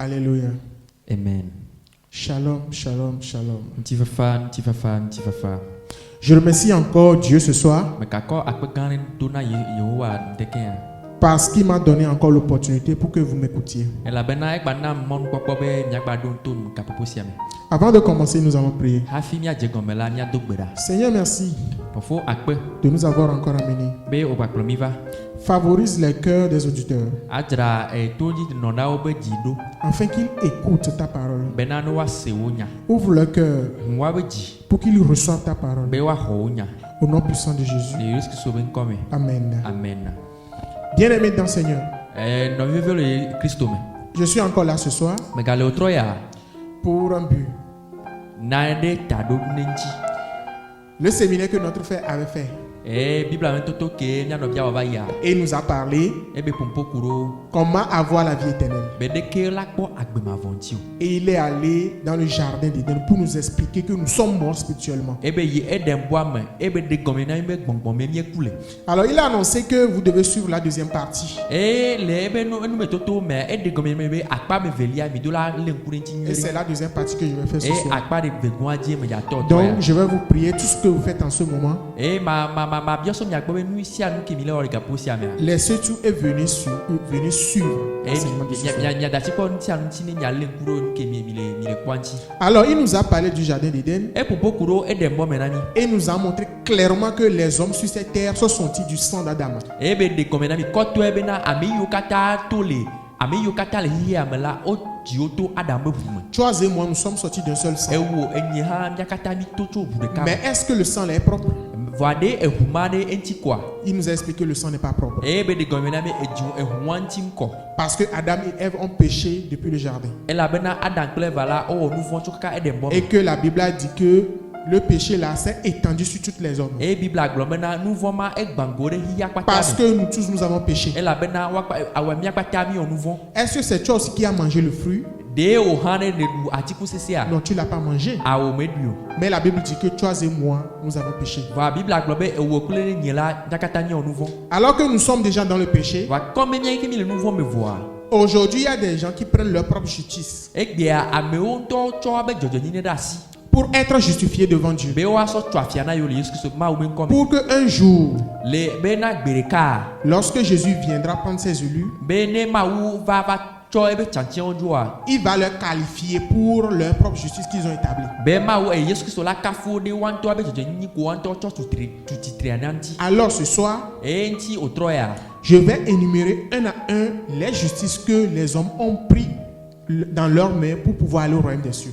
Alléluia. Amen. Shalom, shalom, shalom. Ntifafa. Je remercie encore Dieu ce soir parce qu'il m'a donné encore l'opportunité pour que vous m'écoutiez. Avant de commencer, nous allons prier. Seigneur, merci de nous avoir encore amenés. Favorise les cœurs des auditeurs afin qu'ils écoutent ta parole. Ouvre leur cœur pour qu'ils reçoivent ta parole. Au nom puissant de Jésus. Amen. Bien-aimés dans le Seigneur, je suis encore là ce soir pour un but. Le séminaire que notre frère avait fait, et il nous a parlé comment avoir la vie éternelle. Et il est allé dans le jardin d'Éden pour nous expliquer que nous sommes morts spirituellement. Alors il a annoncé que vous devez suivre la deuxième partie. Et c'est la deuxième partie que je vais faire ce soir. Donc je vais vous prier tout ce que vous faites en ce moment. Laissez tout et venez suivre. Alors il nous a parlé du jardin d'Éden et nous a montré clairement que les hommes sur cette terre sont sortis du sang d'Adam. Toi et moi, nous sommes sortis d'un seul sang. Mais est-ce que le sang est propre? Il nous a expliqué que le sang n'est pas propre. Parce que Adam et Ève ont péché depuis le jardin. Et que la Bible a dit que le péché là s'est étendu sur toutes les hommes. Parce que nous tous nous avons péché. Est-ce que c'est toi aussi qui as mangé le fruit? Non, tu ne l'as pas mangé. Mais la Bible dit que toi et moi, nous avons péché. Alors que nous sommes déjà dans le péché, aujourd'hui, il y a des gens qui prennent leur propre justice pour être justifiés devant Dieu. Pour qu'un jour, lorsque Jésus viendra prendre ses élus, il va leur qualifier pour leur propre justice qu'ils ont établie. Alors ce soir, je vais énumérer un à un les justices que les hommes ont pris dans leurs mains pour pouvoir aller au royaume des cieux.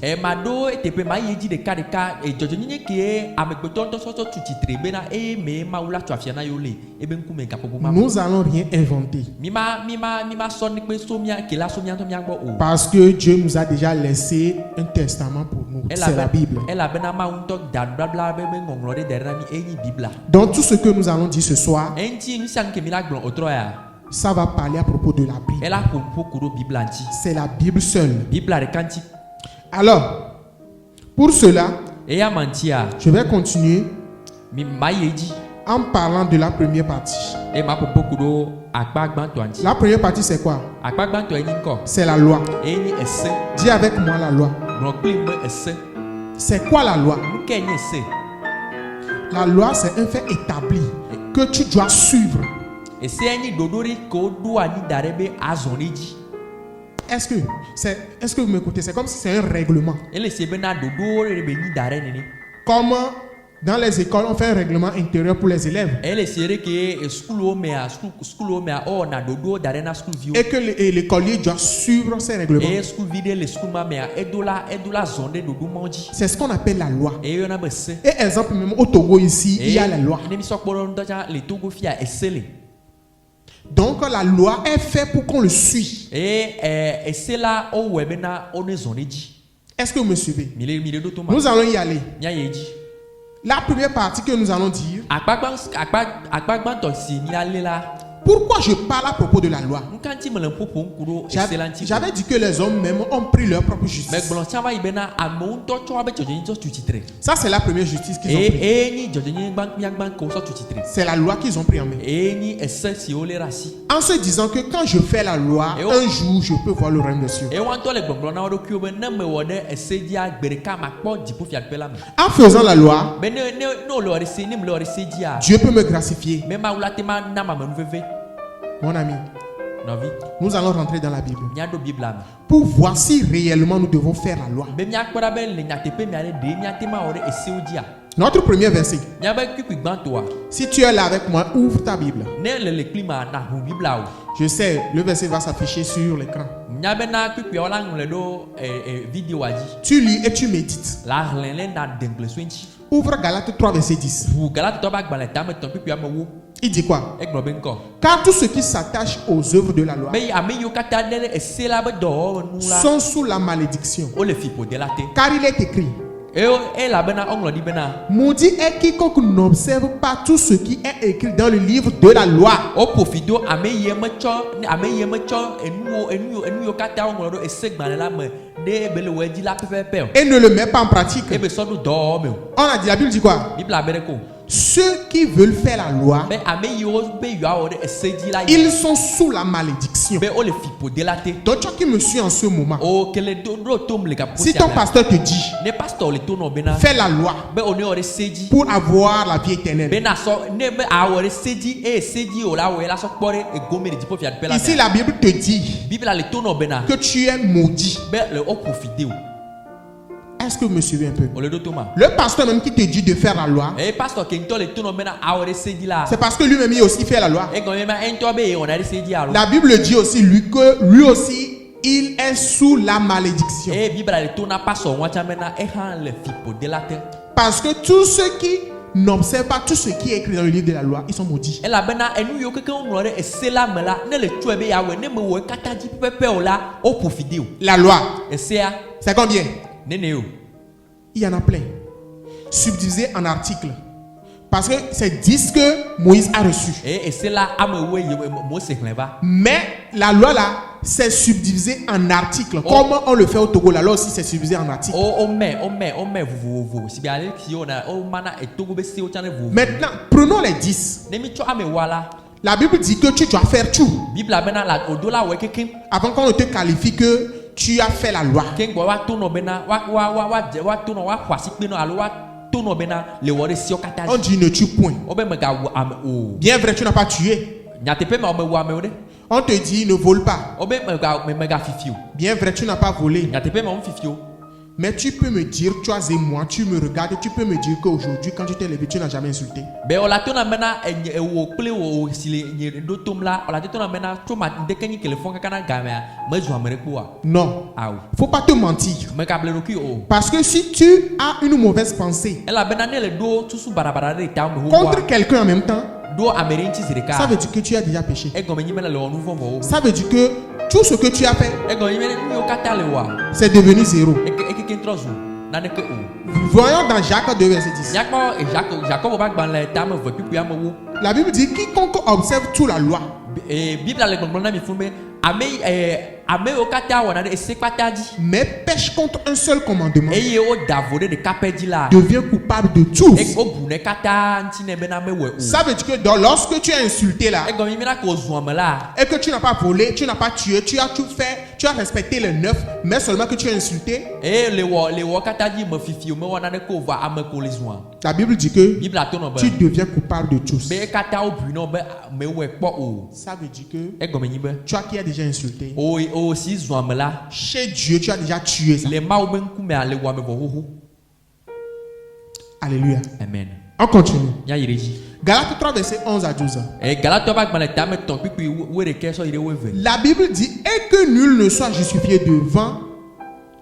Nous allons rien inventer. Parce que Dieu nous a déjà laissé un testament pour nous. C'est la Bible. Donc tout ce que nous allons dire ce soir, ça va parler à propos de la Bible. C'est la Bible seule. Alors, pour cela, je vais continuer en parlant de la première partie. La première partie, c'est quoi? C'est la loi. Dis avec moi la loi. C'est quoi la loi? La loi, c'est un fait établi que tu dois suivre. Est-ce que vous m'écoutez? C'est comme si c'est un règlement. Comme dans les écoles, on fait un règlement intérieur pour les élèves. Et que l'écolier doit suivre ces règlements. C'est ce qu'on appelle la loi. Et exemple, même au Togo ici, il y a la loi. Donc la loi est faite pour qu'on le suive. Est-ce que vous me suivez? Nous allons y aller. La première partie que nous allons dire, Pourquoi je parle à propos de la loi? J'avais dit que les hommes même ont pris leur propre justice. Ça, c'est la première justice qu'ils ont pris. C'est la loi qu'ils ont pris en main. En se disant que quand je fais la loi, un jour je peux voir le règne des cieux. En faisant la loi, Dieu peut me gracifier. Mon ami, nous allons rentrer dans la Bible pour voir si réellement nous devons faire la loi. Notre premier verset. Si tu es là avec moi, ouvre ta Bible. Je sais, le verset va s'afficher sur l'écran. Tu lis et tu médites. Ouvre Galates 3, verset 10. Il dit quoi? Car tous ceux qui s'attachent aux œuvres de la loi sont sous la malédiction. Car il est écrit: maudit est quiconque n'observe pas tout ce qui est écrit dans le livre de la loi. Et ne le met pas en pratique. On a dit, la Bible dit quoi? Ceux qui veulent faire la loi, ils sont sous la malédiction. Donc toi qui me suis en ce moment, si ton pasteur te dit fais la loi pour avoir la vie éternelle, ici la Bible te dit que tu es maudit. Est-ce que vous me suivez un peu? Le pasteur même qui te dit de faire la loi, c'est parce que lui-même il aussi fait la loi. La Bible dit aussi lui que lui aussi il est sous la malédiction. Parce que tous ceux qui n'observent pas tout ce qui est écrit dans le livre de la loi, ils sont maudits. La loi, c'est combien? Il y en a plein. Subdivisé en articles. Parce que c'est 10 que Moïse a reçu. Mais la loi là, c'est subdivisé en articles. Comme on le fait au Togo, la loi aussi c'est subdivisé en articles. Maintenant, prenons les 10. La Bible dit que tu dois faire tout. Avant qu'on ne te qualifie que tu as fait la loi. On dit ne tue point. Bien vrai, tu n'as pas tué. On te dit ne vole pas. Bien vrai, tu n'as pas volé. Mais tu peux me dire, toi et moi, tu me regardes, tu peux me dire qu'aujourd'hui, quand tu t'es levé, tu n'as jamais insulté. Non. Faut pas te mentir. Parce que si tu as une mauvaise pensée contre quelqu'un en même temps, ça veut dire que tu as déjà péché. Ça veut dire que tout ce que tu as fait, c'est devenu zéro. Voyons dans Jacques 2, verset 10. La Bible dit quiconque observe toute la loi mais pêche contre un seul commandement devient coupable de tout. Ça veut dire que lorsque tu as insulté là et que tu n'as pas volé, tu n'as pas tué, tu as tout fait, tu as respecté les 9, mais seulement que tu as insulté, la Bible dit que tu deviens coupable de tous. Ça veut dire que toi qui as déjà insulté, chez Dieu tu as déjà tué ça. Alléluia. Amen. On continue. Galates 3 verset 11 à 12. La Bible dit et que nul ne soit justifié devant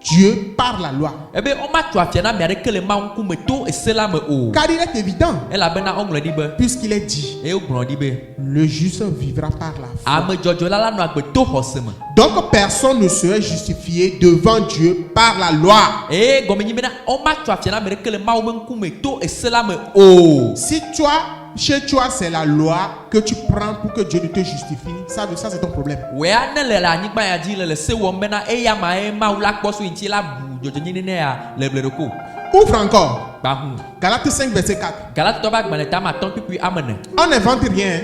Dieu par la loi. Car il est évident, puisqu'il est dit, le juste vivra par la foi. Donc personne ne serait justifié devant Dieu par la loi. Si toi chez toi, c'est la loi que tu prends pour que Dieu ne te justifie. Ça c'est ton problème. Ouvre encore. Galates 5, verset 4. On n'invente rien.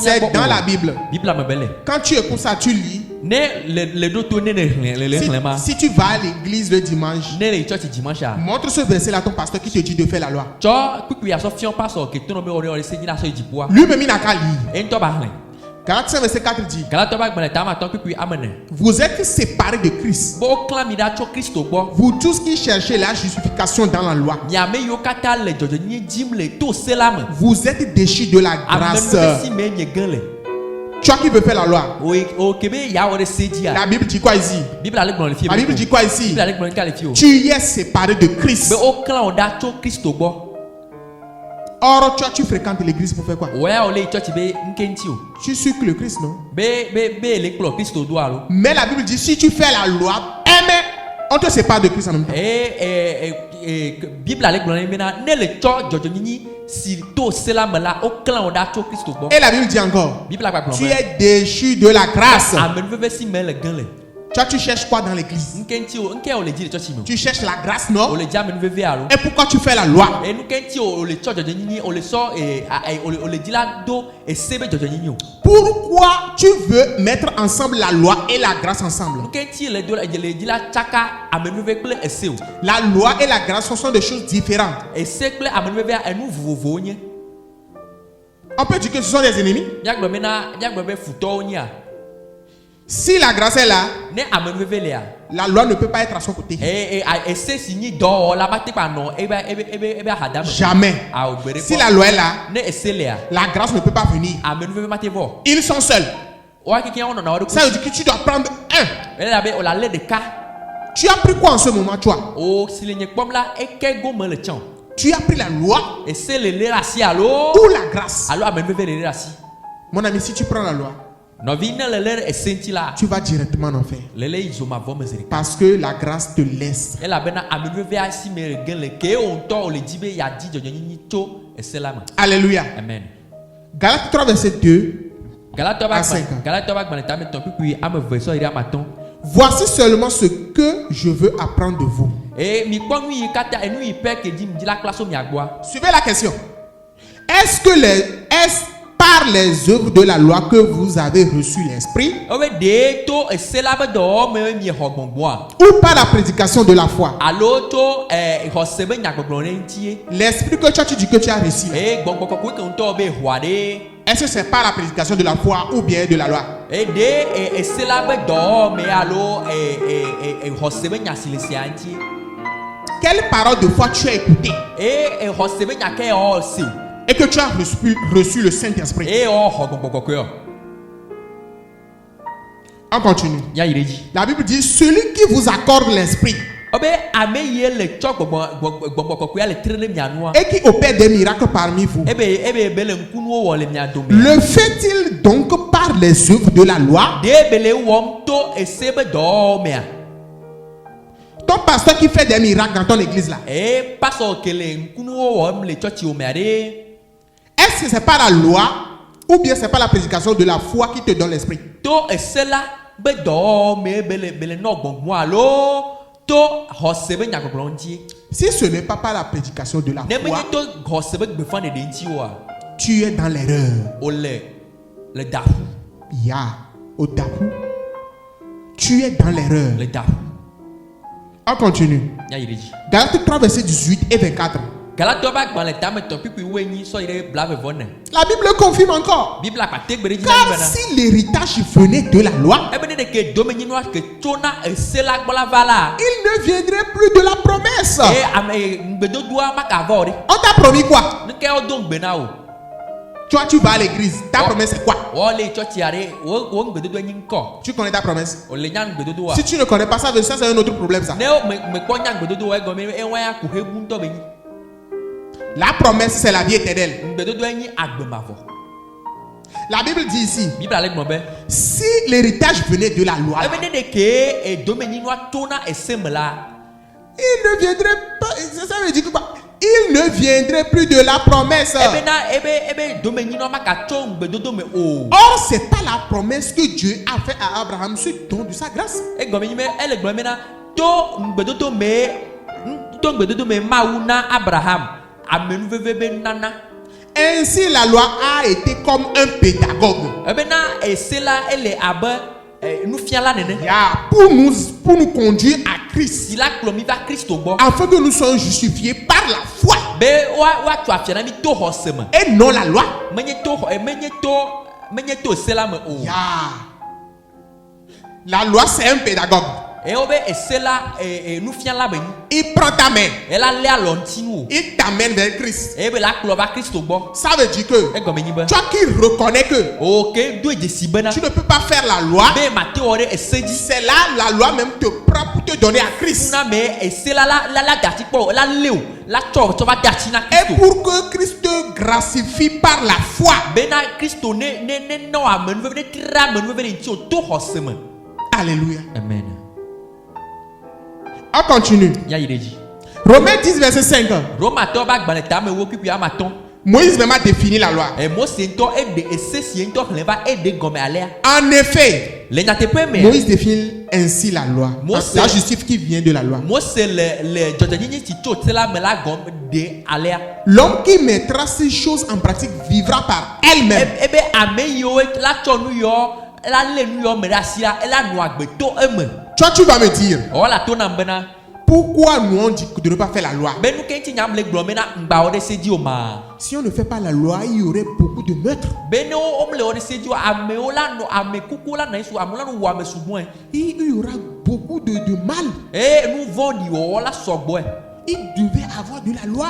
C'est dans la Bible. Quand tu écoutes ça, tu lis. Si tu vas à l'église le dimanche, montre ce verset-là à ton pasteur qui te dit de faire la loi. Lui-même, il n'a qu'à lire. Galates 5, verset 4 dit: vous êtes séparés de Christ. Vous tous qui cherchez la justification dans la loi. Vous êtes déchus de la grâce. Toi qui veux faire la loi. La Bible dit quoi ici? La Bible dit quoi ici? Tu es séparé de Christ. Or, toi, tu fréquentes l'église pour faire quoi? Tu suis que le Christ, non? Mais la Bible dit, si tu fais la loi, on te sépare de Christ en même temps. Et la Bible dit encore, tu es déchu de la grâce. Toi, tu cherches quoi dans l'église? Tu cherches la grâce, non? Et pourquoi tu fais la loi? Pourquoi tu veux mettre ensemble la loi et la grâce ensemble? La loi et la grâce sont des choses différentes. On peut dire que ce sont des ennemis. Si la grâce est là, la loi ne peut pas être à son côté. Jamais. Si la loi est là, la grâce ne peut pas venir. Ils sont seuls. Ça veut dire que tu dois prendre un. Tu as pris quoi en ce moment, toi? Tu as pris la loi ou la grâce? Mon ami, si tu prends la loi, tu vas directement en enfer. Parce que la grâce te laisse. Alléluia. Amen. Galates 3, verset 2 à 5. Voici seulement ce que je veux apprendre de vous. Suivez la question. Est-ce par les œuvres de la loi que vous avez reçu l'esprit, ou par la prédication de la foi? L'esprit que tu dis que tu as reçu, est-ce que c'est par la prédication de la foi ou bien de la loi? Quelle parole de foi tu as écouté et que tu as reçu le Saint-Esprit? On continue. La Bible dit, celui qui vous accorde l'Esprit et qui opère des miracles parmi vous, le fait-il donc par les œuvres de la loi? Ton pasteur qui fait des miracles dans ton église là, est-ce que c'est pas la loi ou bien c'est pas la prédication de la foi qui te donne l'esprit? Si ce n'est pas par la prédication de la foi, tu es dans l'erreur. Tu es dans l'erreur. On continue. Galates 3, verset 18 et 24. La Bible confirme encore. Car si l'héritage venait de la loi, il ne viendrait plus de la promesse. On t'a promis quoi? Toi, tu vas à l'église. Ta promesse c'est quoi? Tu connais ta promesse? Si tu ne connais pas ça, ça c'est un autre problème ça. La promesse c'est la vie éternelle. La Bible dit ici, si l'héritage venait de la loi, il ne viendrait pas. Ça veut dire quoi? il ne viendrait plus de la promesse. Or, c'est pas la promesse que Dieu a fait à Abraham, ce don de sa grâce. Ainsi, la loi a été comme un pédagogue. Pour nous conduire à Christ, afin que nous soyons justifiés par la foi et non la loi. La loi, c'est un pédagogue. Il prend ta main, il t'amène vers Christ. Ça veut dire que toi qui reconnais que tu ne peux pas faire la loi, c'est là la loi même te prend pour te donner à Christ. Et pour que Christ te gratifie par la foi. Alléluia. Amen. On continue. Romains 10 verset 5. Moïse même a défini la loi. En effet, Moïse définit ainsi la loi. La justice qui vient de la loi. L'homme qui mettra ces choses en pratique vivra par elle-même. Toi, tu vas me dire, pourquoi nous on dit de ne pas faire la loi? Si on ne fait pas la loi, il y aurait beaucoup de meurtres. Il y aura beaucoup de mal. Il devait avoir de la loi.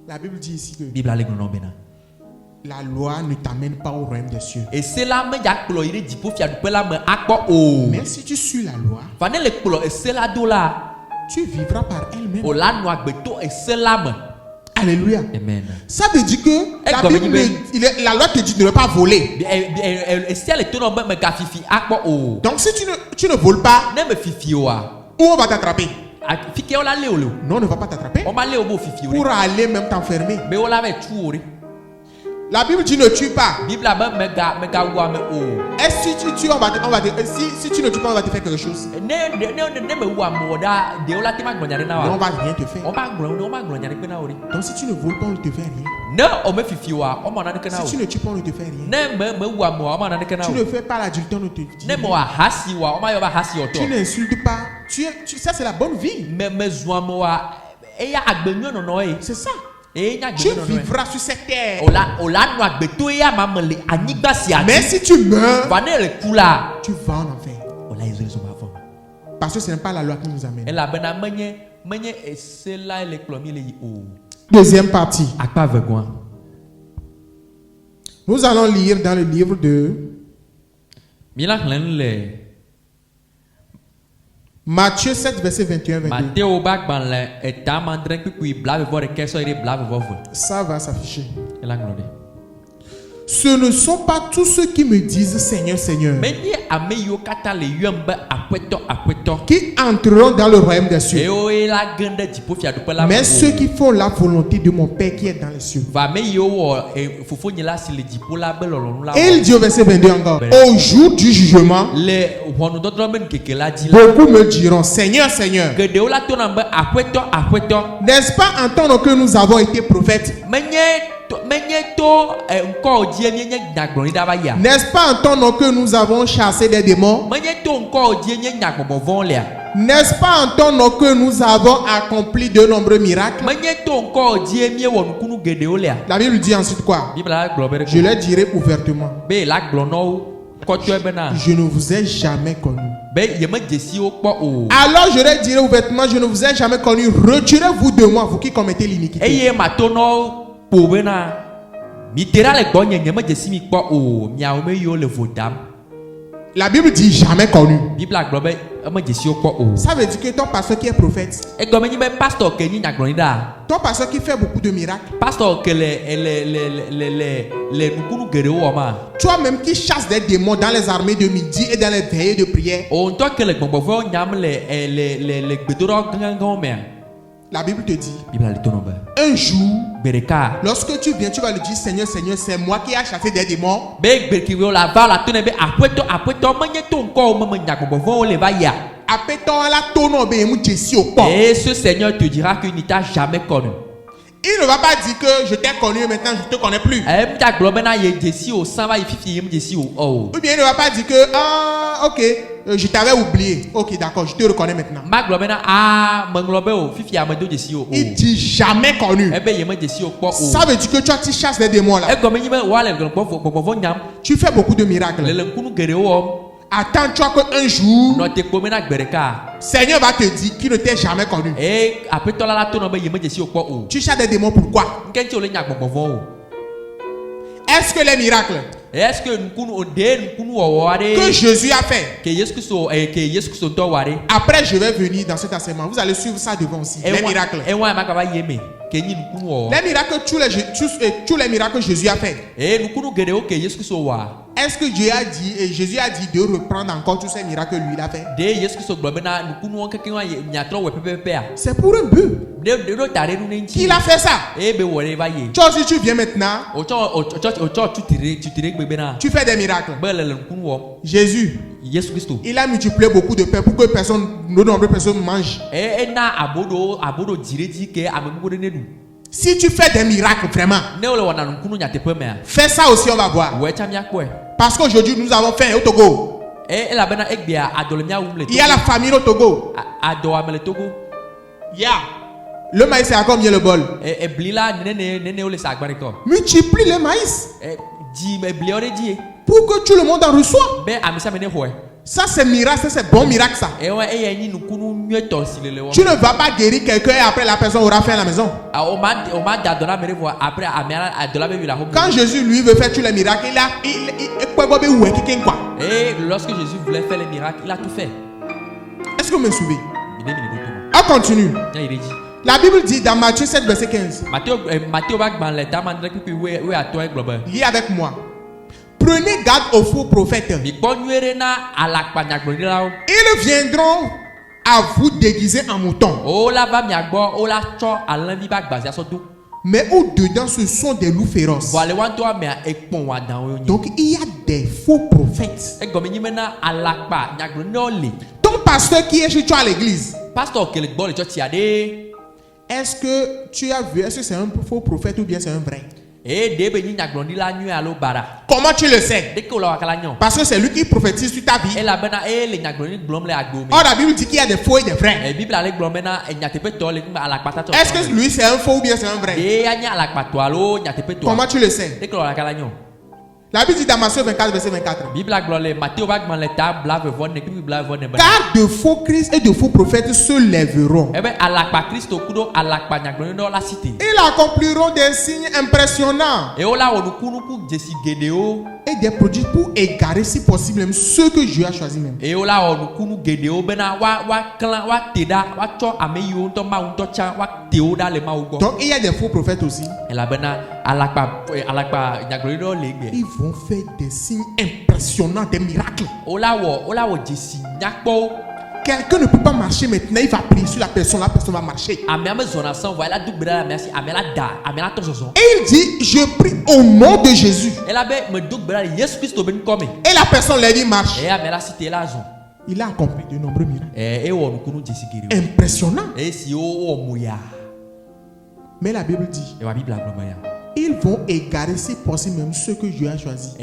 La Bible dit ici que la loi ne t'amène pas au royaume des cieux. Mais si tu suis la loi, tu vivras par elle-même. Alléluia. Amen. Ça veut dire que la loi te dit de ne pas voler. Donc si tu ne voles pas, où on va t'attraper? Non, on ne va pas t'attraper. Pour aller même t'enfermer. La Bible dit ne tue pas. Et si tu tues, on va si tu ne tues pas, on va te faire quelque chose. Non, on va rien te faire. Donc si tu ne voles pas, on ne te fait rien. Si tu ne tues pas, on ne te fait rien. Tu ne fais pas l'adultère, on ne te dit rien. Tu n'insultes pas. Ça c'est la bonne vie. C'est ça. Tu vivras sur cette terre. Mais si tu meurs, tu vas en enfer. Parce que ce n'est pas la loi qui nous amène. Deuxième partie. Nous allons lire dans le livre de Matthieu 7, verset 21-22. Ça va s'afficher. Ce ne sont pas tous ceux qui me disent Seigneur, Seigneur qui entreront dans le royaume des cieux, mais ceux qui font la volonté de mon Père qui est dans les cieux. Et il dit au verset 22 encore, au jour du jugement, beaucoup me diront Seigneur, Seigneur, n'est-ce pas en tant que nous avons été prophètes? N'est-ce pas en ton nom que nous avons chassé des démons? N'est-ce pas en ton nom que nous avons accompli de nombreux miracles? La Bible dit ensuite quoi? Je leur dirai ouvertement, je ne vous ai jamais connu. Alors je leur dirai ouvertement, je ne vous ai jamais connu. Retirez-vous de moi, vous qui commettez l'iniquité. La Bible dit jamais connu. Ça veut dire que ton pasteur qui est prophète, ton pasteur qui fait beaucoup de miracles, toi-même qui chasse des démons dans les armées de midi et dans les veillées de prière, La Bible te dit, un jour, lorsque tu viens, tu vas lui dire, Seigneur, Seigneur, c'est moi qui ai chassé des démons. Et ce Seigneur te dira qu'il ne t'a jamais connu. Il ne va pas dire que je t'ai connu maintenant je ne te connais plus. Ou bien il ne va pas dire que ok, je t'avais oublié. Ok, d'accord, je te reconnais maintenant. Il dit jamais connu. Ça veut dire que tu chasses les démons là. Tu fais beaucoup de miracles. Attends, tu vois qu'un jour, Seigneur va te dire qu'il ne t'est jamais connu. Tu chasses des démons pourquoi? Est-ce que les miracles que Jésus a fait, après je vais venir dans cet enseignement, vous allez suivre ça devant aussi. Les miracles. Les miracles, tous les miracles que Jésus a fait. Est-ce que Dieu a dit et Jésus a dit de reprendre encore tous ces miracles que lui il a fait? C'est pour un but. Il a fait ça. Toi aussi tu viens maintenant. Tu fais des miracles. Jésus, il a multiplié beaucoup de pain pour que de nombreuses personnes mangent. Si tu fais des miracles vraiment, fais ça aussi, on va voir. Parce qu'aujourd'hui nous avons faim au Togo. Il y a la famine au Togo. Le maïs c'est à combien le bol? Multiplie le maïs pour que tout le monde en reçoit. Ça c'est miracle, ça c'est bon miracle ça. Tu ne vas pas guérir quelqu'un et après la personne aura faim à la maison. Quand Jésus lui veut faire tous les miracles, lorsque Jésus voulait faire les miracles, il a tout fait. Est-ce que vous me suivez? On continue. La Bible dit dans Matthieu 7 verset 15. Lis avec moi. Prenez garde aux faux prophètes. Ils viendront à vous déguiser en mouton. Mais au-dedans, ce sont des loups féroces. Donc, il y a des faux prophètes. Ton pasteur qui est chez toi à l'église, est-ce que tu as vu, est-ce que c'est un faux prophète ou bien c'est un vrai? Comment tu le sais? Parce que c'est lui qui prophétise sur ta vie. Or la Bible dit qu'il y a des faux et des vrais. Est-ce que lui c'est un faux ou bien c'est un vrai? Comment tu le sais? La Bible dit dans Matthieu 24 verset 24. Car de faux Christ et de faux prophètes se lèveront. Ils accompliront des signes impressionnants et des prodiges pour égarer si possible même ceux que Dieu a choisis même. Donc il y a des faux prophètes aussi. Ils vont faire des signes impressionnants, des miracles. Quelqu'un ne peut pas marcher maintenant, il va prier sur la personne va marcher. Et il dit, je prie au nom de Jésus. Et la personne l'a dit, marche. Il a accompli de nombreux miracles. Impressionnant. Mais la Bible dit, ils vont égarer si possible même ceux que Dieu a choisis.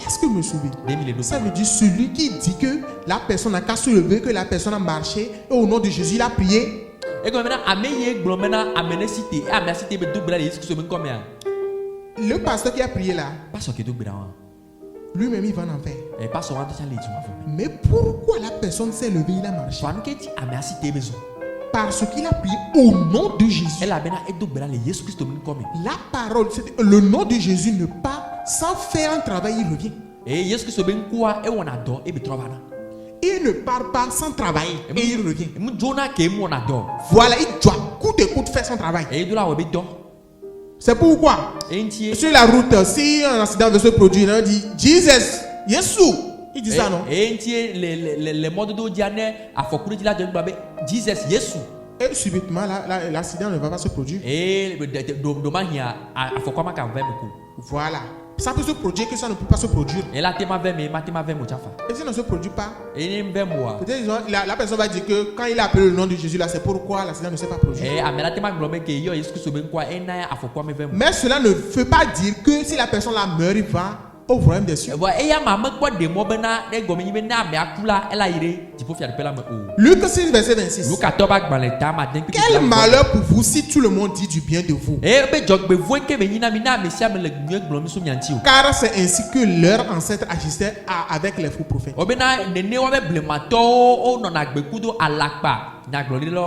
Est-ce que vous me suivez? Ça veut dire celui qui dit que la personne n'a qu'à se lever, que la personne a marché et au nom de Jésus il a prié. Le pasteur qui a prié là, lui-même il va en enfer. Mais pourquoi la personne s'est levée, il a marché? Parce qu'il a prié au nom de Jésus. La parole, le nom de Jésus ne part sans faire un travail, il revient. Il ne part pas sans travailler et il revient. Voilà, il doit coûte et coûte faire son travail. C'est pourquoi sur la route, si un accident veut se produire, on dit Jesus, Yesu, Il dit ça, non? Et les modes de Diane a fait courir la de Jesus Yesu. Et subitement, l'accident ne va pas se produire. Et dommage, il y a fait quoi ma voilà. Ça peut se produire que ça ne peut pas se produire. Et là, et si ça ne se produit pas, peut-être la personne va dire que quand il a appelé le nom de Jésus, là, c'est pourquoi l'accident ne s'est pas produit. Mais cela ne veut pas dire que si la personne là meurt, il va au royaume des cieux. Luc 6, verset 26. Quel malheur pour vous si tout le monde dit du bien de vous. Car c'est ainsi que leurs ancêtres agissaient avec les faux prophètes.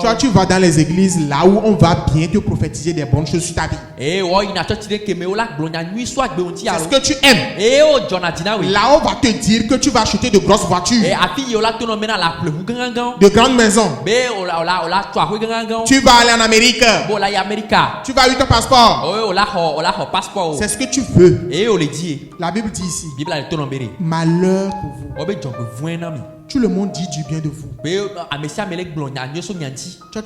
Toi, tu vas dans les églises là où on va bien te prophétiser des bonnes choses sur ta vie. C'est ce que tu aimes. Là, on va te dire que tu vas acheter de grosses voitures, de grandes maisons. Tu vas aller en Amérique. Tu vas avoir ton passeport. C'est ce que tu veux. La Bible dit ici, malheur pour vous. Tout le monde dit du bien de vous. Toi,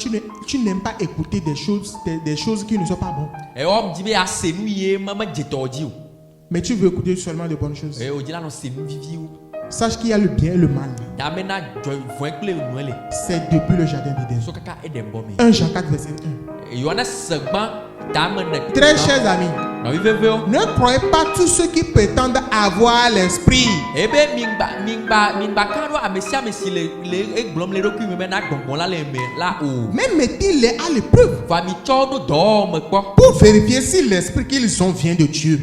tu n'aimes pas écouter des choses qui ne sont pas bonnes. Mais tu veux écouter seulement les bonnes choses. Sache qu'il y a le bien et le mal. C'est depuis le jardin d'Éden. 1 Jean 4, verset 1. Très chers amis, ne croyez pas tous ceux qui prétendent avoir l'esprit. Mais mettez-les à l'épreuve pour vérifier si l'esprit qu'ils ont vient de Dieu.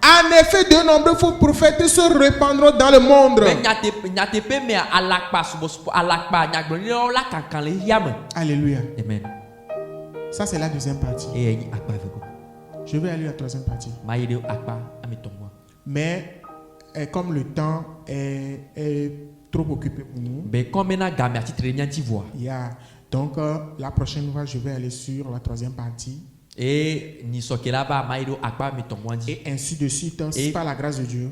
En effet, de nombreux faux prophètes se répandront dans le monde. Alléluia. Amen. Ça, c'est la deuxième partie. Je vais aller à la troisième partie. Mais comme le temps est trop occupé pour nous, donc la prochaine fois, je vais aller sur la troisième partie. Et ainsi de suite, par la grâce de Dieu,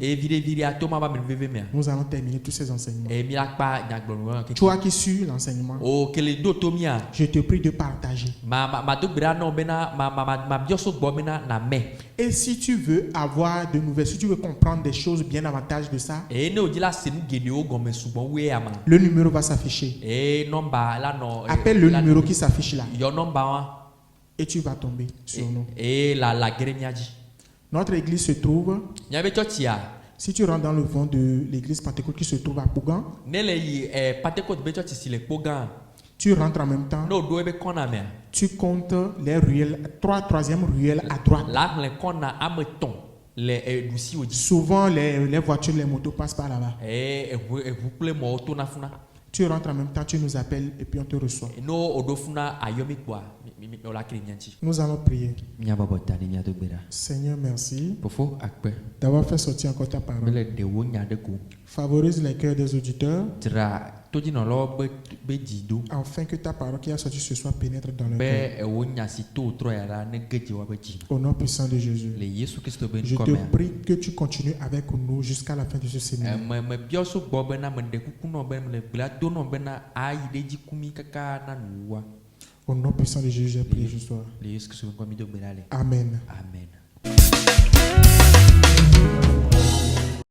nous allons terminer tous ces enseignements. Toi qui suis l'enseignement, je te prie de partager. Et si tu veux avoir de nouvelles, si tu veux comprendre des choses bien davantage de ça, le numéro va s'afficher. Appelle le numéro qui s'affiche là. Et tu vas tomber sur nous. Notre église se trouve, si tu rentres dans le fond de l'église Pentecôte qui se trouve à Pougan, tu rentres en même temps, tu comptes les ruelles, troisième ruelle à droite. Souvent les voitures, les motos passent par là-bas. Tu rentres en même temps, tu nous appelles et puis on te reçoit. Nous allons prier. Seigneur, merci d'avoir fait sortir encore ta parole. Favorise les cœurs des auditeurs afin que ta parole qui a sorti ce soir pénètre dans le cœur. Au nom puissant de Jésus, je te prie que tu continues avec nous jusqu'à la fin de ce séminaire. Au nom puissant de Jésus, j'ai prié ce soir. Amen. Amen.